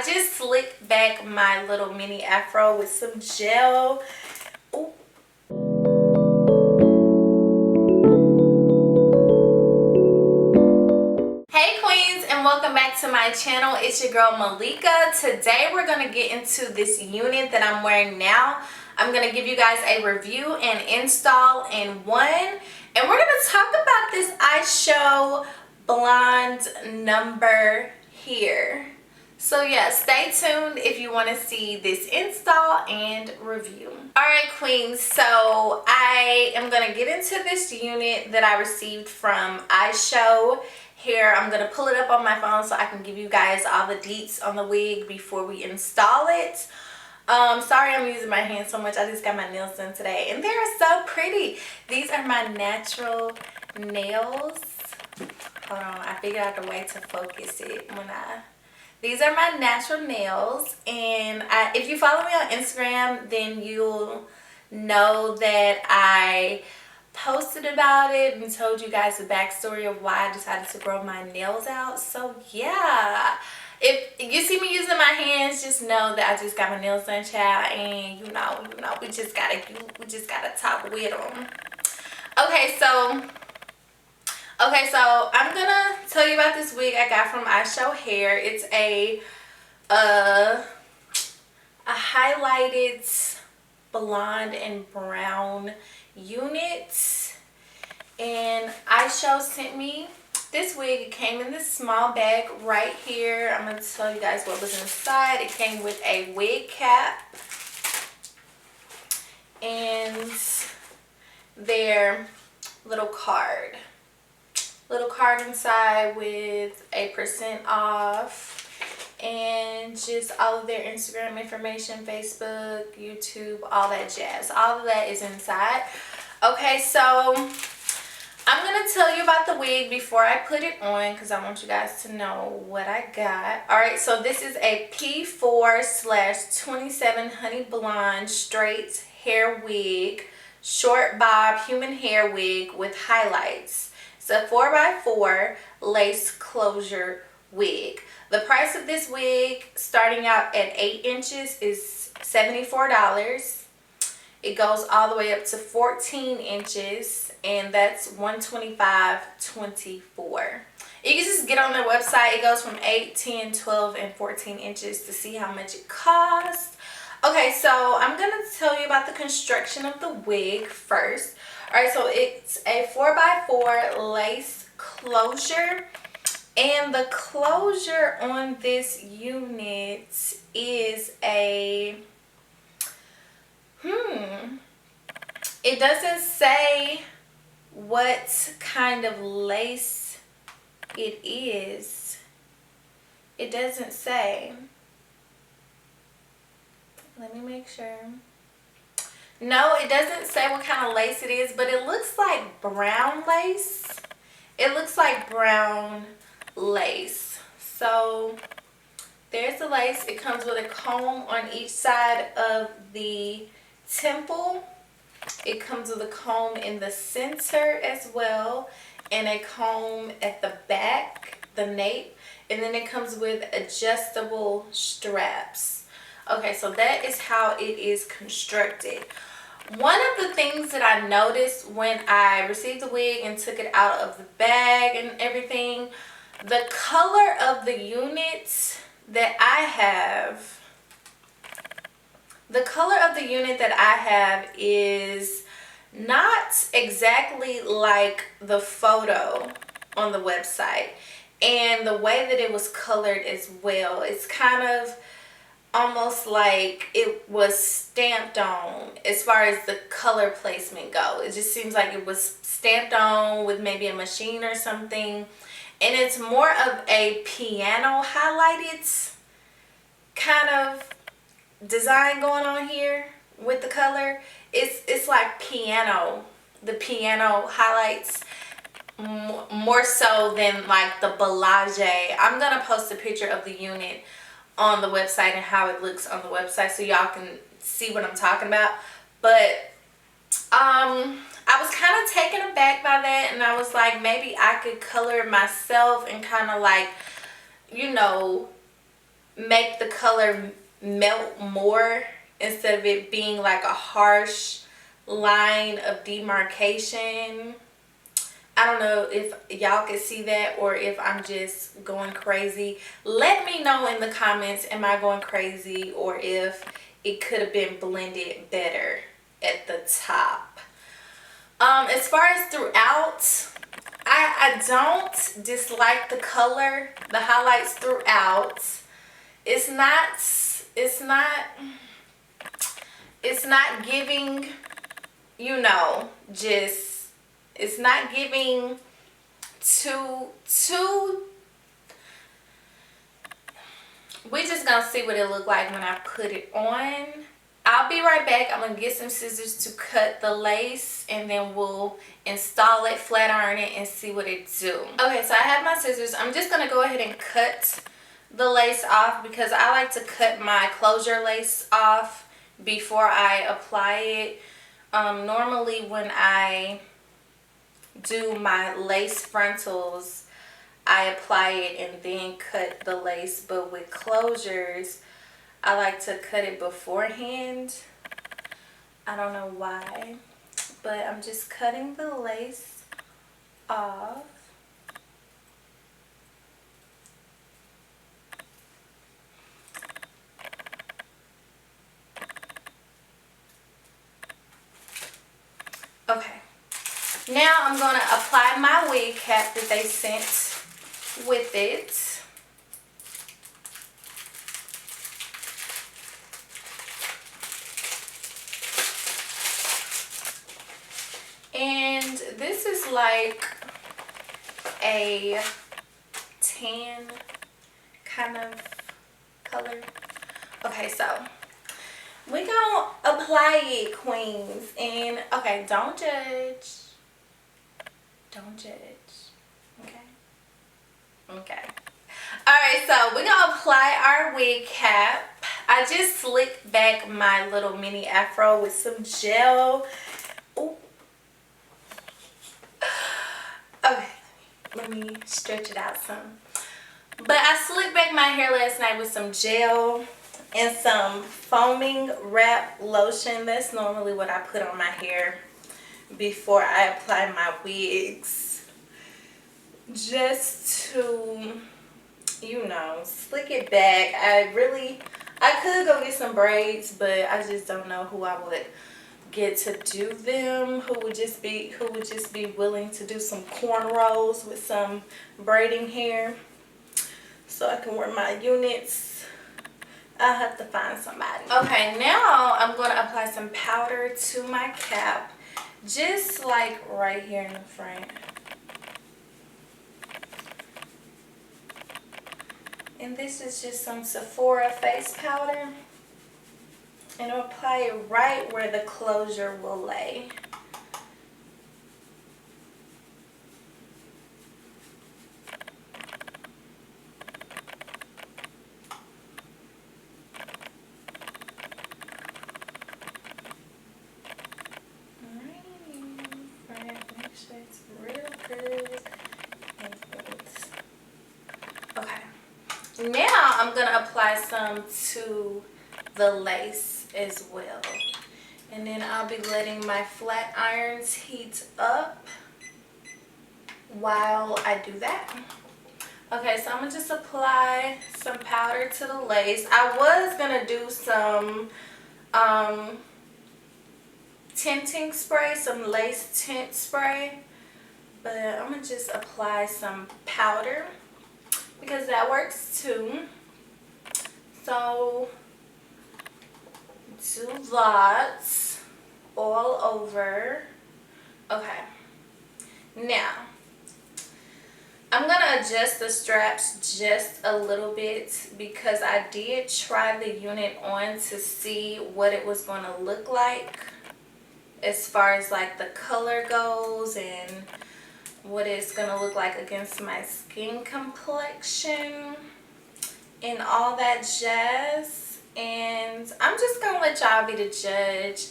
I just slicked back my little mini afro with some gel. Ooh. Hey queens, and welcome back to my channel. It's your girl Malika. Today we're going to get into this unit that I'm wearing now. I'm going to give you guys a review and install in one. And we're going to talk about this Ishow blonde number here. So yeah, stay tuned if you want to see this install and review. Alright queens, so I am going to get into this unit that I received from Ishow. Here, I'm going to pull it up on my phone so I can give you guys all the deets on the wig before we install it. Sorry I'm using my hands so much. I just got my nails done today and they're so pretty. These are my natural nails. Hold on, I figured out a way to focus it when these are my natural nails, and if you follow me on Instagram, then you'll know that I posted about it and told you guys the backstory of why I decided to grow my nails out. So yeah, if you see me using my hands, just know that I just got my nails done, child, and you know, we just gotta talk with them. Okay, so I'm gonna tell you about this wig I got from Ishow Hair. It's a highlighted blonde and brown unit, and Ishow sent me this wig. It came in this small bag right here. I'm gonna tell you guys what was inside. It came with a wig cap and their little card inside with a % off and just all of their Instagram information, Facebook, YouTube, all that jazz. All of that is inside. Okay, so I'm going to tell you about the wig before I put it on because I want you guys to know what I got. Alright, so this is a P4/27 honey blonde straight hair wig, short bob human hair wig with highlights. It's a 4x4 lace closure wig. The price of this wig, starting out at 8 inches, is $74. It goes all the way up to 14 inches, and that's $125.24. You can just get on their website. It goes from 8, 10, 12, and 14 inches to see how much it costs. Okay, so I'm going to tell you about the construction of the wig first. Alright, so it's a 4x4 lace closure, and the closure on this unit is a, it doesn't say what kind of lace it is. It doesn't say. Let me make sure. No, it doesn't say what kind of lace it is, but it looks like brown lace. It looks like brown lace. So there's the lace. It comes with a comb on each side of the temple. It comes with a comb in the center as well, and a comb at the back, the nape, and then it comes with adjustable straps. Okay, so that is how it is constructed. One of the things that I noticed when I received the wig and took it out of the bag and everything, the color of the unit that I have, is not exactly like the photo on the website, and the way that it was colored as well. It's kind of almost like it was stamped on as far as the color placement go. It just seems like it was stamped on with maybe a machine or something, and it's more of a piano highlighted kind of design going on here with the color. It's like piano, the piano highlights more so than like the balayage. I'm gonna post a picture of the unit on the website and how it looks on the website so y'all can see what I'm talking about. But I was kind of taken aback by that, and I was like, maybe I could color it myself and kind of like, you know, make the color melt more instead of it being like a harsh line of demarcation. I don't know if y'all can see that or if I'm just going crazy. Let me know in the comments, am I going crazy, or if it could have been blended better at the top. As far as throughout, I don't dislike the color, the highlights throughout. It's not giving, you know, just, it's not giving too, we're just gonna see what it look like when I put it on. I'll be right back. I'm gonna get some scissors to cut the lace, and then we'll install it, flat iron it, and see what it do. Okay, so I have my scissors. I'm just gonna go ahead and cut the lace off because I like to cut my closure lace off before I apply it. Normally when I do my lace frontals, I apply it and then cut the lace, but with closures I like to cut it beforehand. I don't know why, but I'm just cutting the lace off. Okay, now I'm going to apply my wig cap that they sent with it. And this is like a tan kind of color. Okay, so we're gonna apply it, queens. And okay, don't judge. Don't judge. Okay? Okay. Alright, so we're gonna apply our wig cap. I just slicked back my little mini afro with some gel. Ooh. Okay, let me stretch it out some. But I slicked back my hair last night with some gel and some foaming wrap lotion. That's normally what I put on my hair before I apply my wigs, just to, you know, slick it back. I could go get some braids, but I just don't know who I would get to do them, who would just be willing to do some cornrows with some braiding hair so I can wear my units. I'll have to find somebody. Okay, now I'm going to apply some powder to my cap, just like right here in the front. And this is just some Sephora face powder. And I'll apply it right where the closure will lay. Okay. Now I'm going to apply some to the lace as well. And then I'll be letting my flat irons heat up while I do that. Okay, so I'm going to just apply some powder to the lace. I was going to do some tinting spray, some lace tint spray, but I'm going to just apply some powder because that works too. So do lots all over. Okay, now I'm gonna adjust the straps just a little bit because I did try the unit on to see what it was gonna look like as far as like the color goes and what it's gonna look like against my skin complexion and all that jazz. And I'm just gonna let y'all be the judge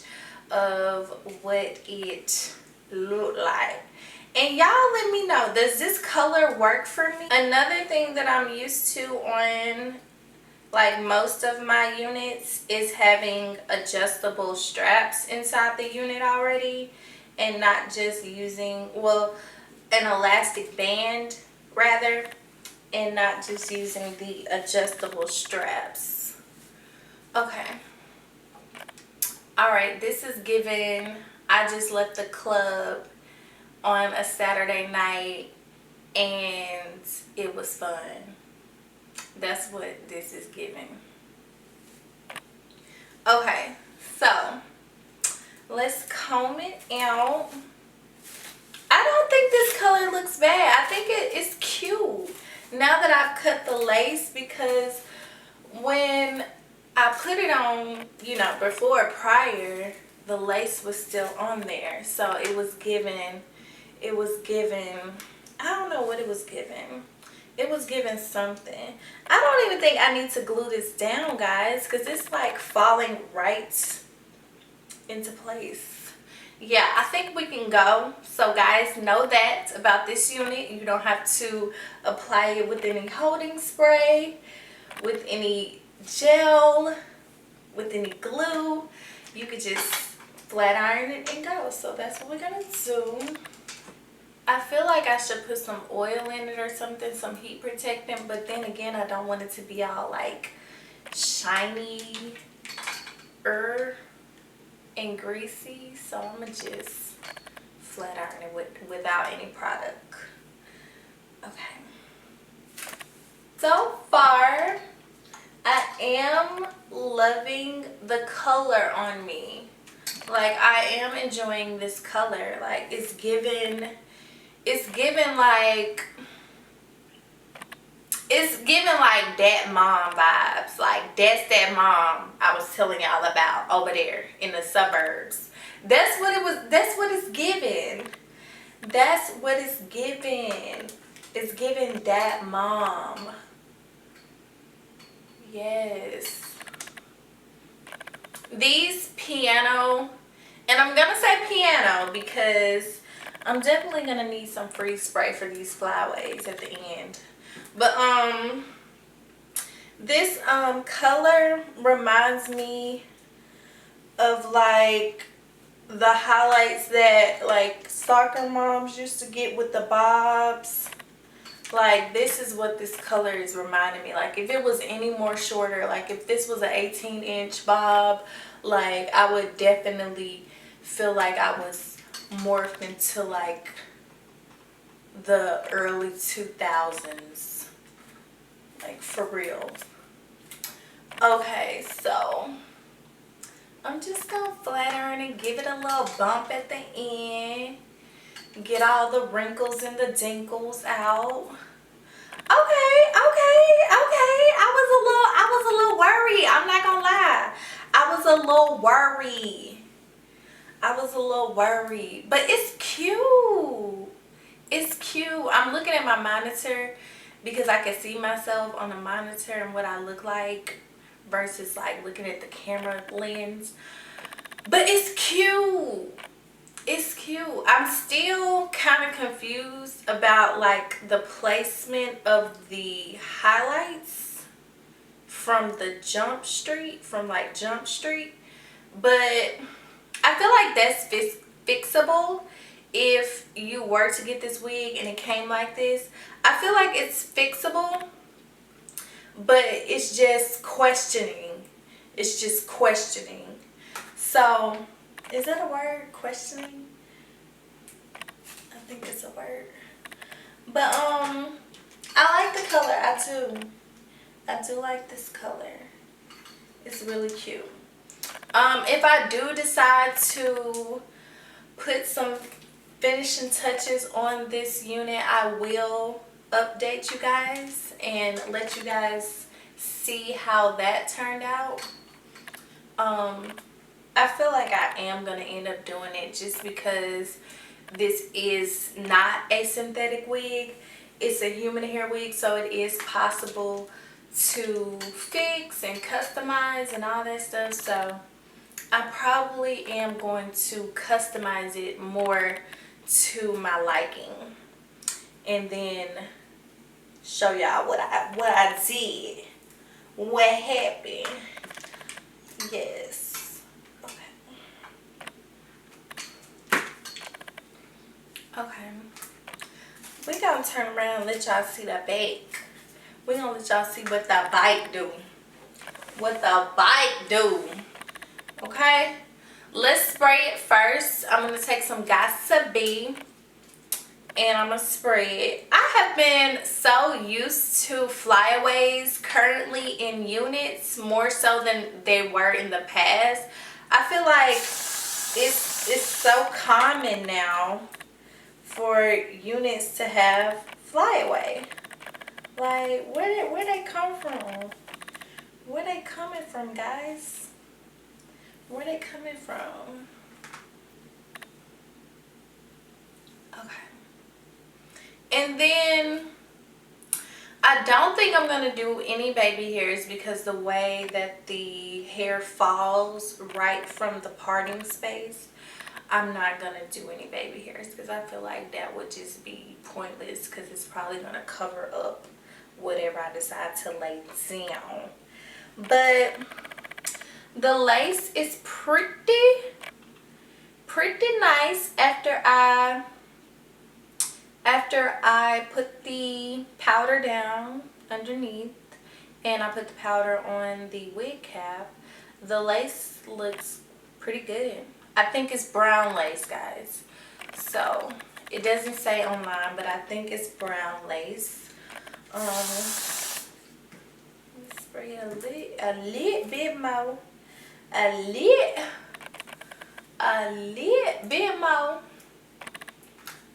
of what it looked like. And y'all let me know, does this color work for me? Another thing that I'm used to on like most of my units is having adjustable straps inside the unit already, and not just using, well, an elastic band rather, and not just using the adjustable straps. Okay. Alright, this is given, I just left the club on a Saturday night and it was fun. That's what this is giving. Okay, so let's comb it out. I don't think this color looks bad. I think it's cute now that I've cut the lace, because when I put it on, you know, before prior, the lace was still on there. So it was given, I don't know what it was given. It was given something. I don't even think I need to glue this down, guys, because it's like falling right into place. Yeah, I think we can go. So guys, know that about this unit. You don't have to apply it with any holding spray, with any gel, with any glue. You could just flat iron it and go. So that's what we're gonna do. I feel like I should put some oil in it or something, some heat protectant, but then again, I don't want it to be all like shiny and greasy, so I'm gonna just flat iron it without any product. Okay. So far, I am loving the color on me. Like, I am enjoying this color. Like, it's giving like, that mom vibes. Like, that's that mom I was telling y'all about over there in the suburbs. That's what it's giving. That's what it's giving. It's giving that mom. Yes. These piano, and I'm gonna say piano because I'm definitely gonna need some freeze spray for these flyaways at the end. But this color reminds me of like the highlights that like soccer moms used to get with the bobs. Like, this is what this color is reminding me. Like, if it was any more shorter, like if this was an 18-inch bob, like I would definitely feel like I was morphed into like the early 2000s, like for real. Okay, so I'm just gonna flat iron and give it a little bump at the end, get all the wrinkles and the dinkles out. Okay. I was a little worried. I'm not gonna lie. I was a little worried. But it's cute. It's cute. I'm looking at my monitor because I can see myself on the monitor and what I look like versus like looking at the camera lens. But it's cute. It's cute. I'm still kind of confused about like the placement of the highlights from Jump Street, but I feel like that's fixable. If you were to get this wig and it came like this, I feel like it's fixable, but it's just questioning. So, is that a word? Questioning? I think it's a word. But I like the color. I do like this color. It's really cute. If I do decide to put some finishing touches on this unit, I will update you guys and let you guys see how that turned out. I feel like I am going to end up doing it just because this is not a synthetic wig. It's a human hair wig, so it is possible to fix and customize and all that stuff. So I probably am going to customize it more to my liking and then show y'all what I did what happened. Yes. Okay. We gonna turn around and let y'all see the back. We gonna let y'all see what the bite do. What the bite do. Okay? Let's spray it first. I'm gonna take some Gossip and I'm gonna spray it. I have been so used to flyaways currently in units, more so than they were in the past. I feel like it's so common now for units to have flyaway. Like, where they come from? Where they coming from, guys? Where they coming from? Okay. And then I don't think I'm going to do any baby hairs because the way that the hair falls right from the parting space, I'm not going to do any baby hairs because I feel like that would just be pointless because it's probably going to cover up whatever I decide to lay down. But the lace is pretty nice after I put the powder down underneath and I put the powder on the wig cap. The lace looks pretty good. I think it's brown lace, guys. So it doesn't say online, but I think it's brown lace. Spray a little bit more. A little bit more.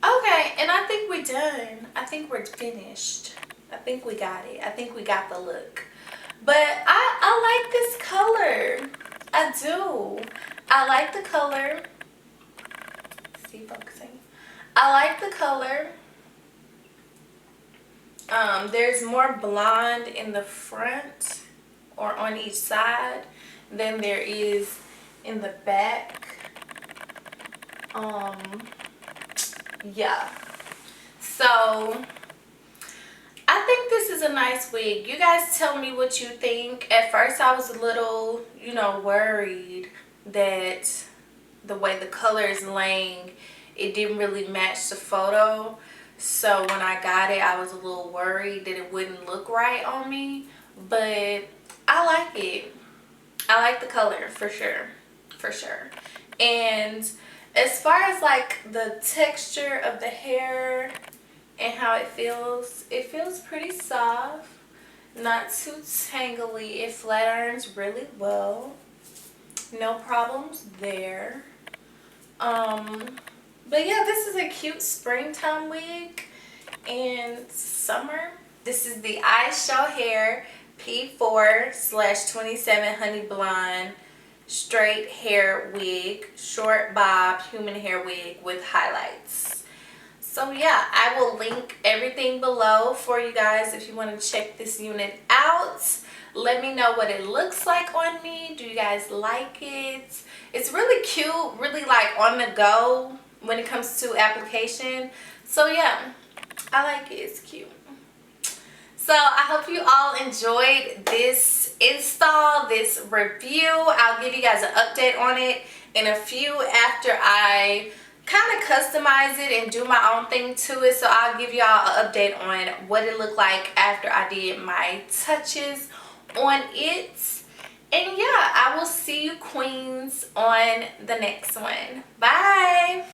Okay, and I think we're done. I think we're finished. I think we got it. I think we got the look. But I like this color. I do. I like the color. See, focusing. I like the color. There's more blonde in the front or on each side than there is in the back. Yeah, so I think this is a nice wig. You guys tell me what you think. At first I was a little, you know, worried that the way the color is laying, it didn't really match the photo. So when I got it, I was a little worried that it wouldn't look right on me, but I like it. I like the color for sure, and as far as like the texture of the hair and how it feels pretty soft, not too tangly. It flat irons really well, no problems there. But yeah, this is a cute springtime wig and summer. This is the Ishow hair P4/27 honey blonde straight hair wig, short bob human hair wig with highlights. So yeah, I will link everything below for you guys if you want to check this unit out. Let me know what it looks like on me. Do you guys like it? It's really cute, really like on the go when it comes to application. So yeah, I like it. It's cute. So I hope you all enjoyed this install, this review. I'll give you guys an update on it in a few after I kind of customize it and do my own thing to it. So I'll give y'all an update on what it looked like after I did my touches on it. And yeah, I will see you queens on the next one. Bye.